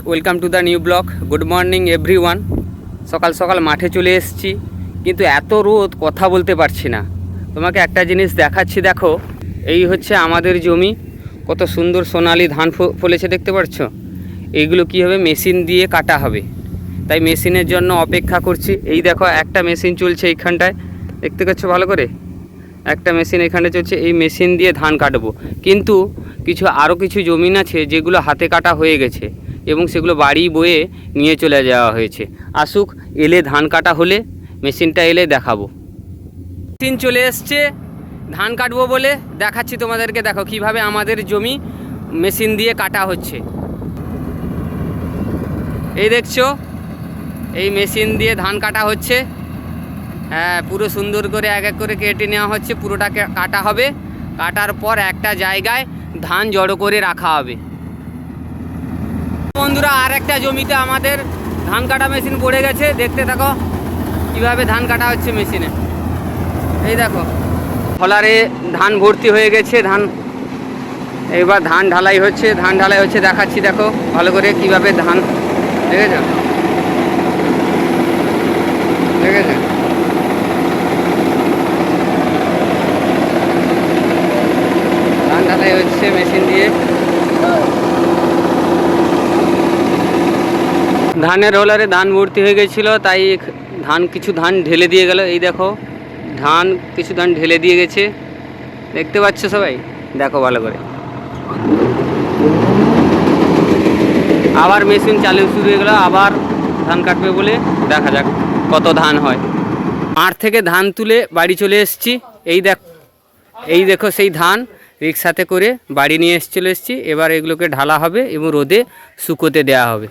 Welcome to the new blog. Good morning everyone. সকাল সকাল মাঠে চলে এসেছি, কিন্তু এত রোদ কথা বলতে পারছি না। তোমাকে একটা জিনিস দেখাচ্ছি, দেখো। এই হচ্ছে আমাদের জমি, কত সুন্দর সোনালি ধান ফলেছে দেখতে পাচ্ছ। এইগুলো কী হবে, মেশিন দিয়ে কাটা হবে, তাই মেশিনের জন্য অপেক্ষা করছি। এই দেখো একটা মেশিন চলছে এইখানটায়, দেখতে পাচ্ছ ভালো করে। একটা মেশিন এখানে চলছে, এই মেশিন দিয়ে ধান কাটবো। কিন্তু আরও কিছু জমিন আছে যেগুলো হাতে কাটা হয়ে গেছে এবং সেগুলো বাড়ি বয়ে নিয়ে চলে যাওয়া হয়েছে। আসুক, এলে ধান কাটা হলে, মেশিনটা এলে দেখাবো। মেশিন চলে এসছে ধান কাটবো বলে, দেখাচ্ছি তোমাদেরকে। দেখো কিভাবে আমাদের জমি মেশিন দিয়ে কাটা হচ্ছে। এই দেখছো, এই মেশিন দিয়ে ধান কাটা হচ্ছে। হ্যাঁ, পুরো সুন্দর করে এক এক করে কেটে নেওয়া হচ্ছে, পুরোটাকে কাটা হবে। কাটার পর একটা জায়গায় ধান জড়ো করে রাখা হবে। বন্ধুরা, আর একটা জমিতে আমাদের ধান কাটা মেশিন পড়ে গেছে, দেখতে থাকো কিভাবে ধান কাটা হচ্ছে মেশিনে। এই দেখো, ফলারে ধান ভর্তি হয়ে গেছে। এবার ধান ঢালাই হচ্ছে, দেখাচ্ছি। দেখো ভালো করে কিভাবে ধান, দেখেছ? ধান ঢালাই হচ্ছে মেশিন দিয়ে। ধানের হোলারে ধান ভর্তি হয়ে গেছিলো, তাই কিছু ধান ঢেলে দিয়ে গেল। এই দেখো, কিছু ধান ঢেলে দিয়ে গেছে, দেখতে পাচ্ছ সবাই? দেখো ভালো করে। আবার মেশিন চালু শুরু হয়ে গেল, আবার ধান কাটবে বলে। দেখা যাক কত ধান হয়। মাঠ থেকে ধান তুলে বাড়ি চলে এসেছি। এই দেখো সেই ধান রিক্সাতে করে বাড়ি নিয়ে চলে এসেছি। এবার এগুলোকে ঢালা হবে এবং রোদে শুকোতে দেওয়া হবে।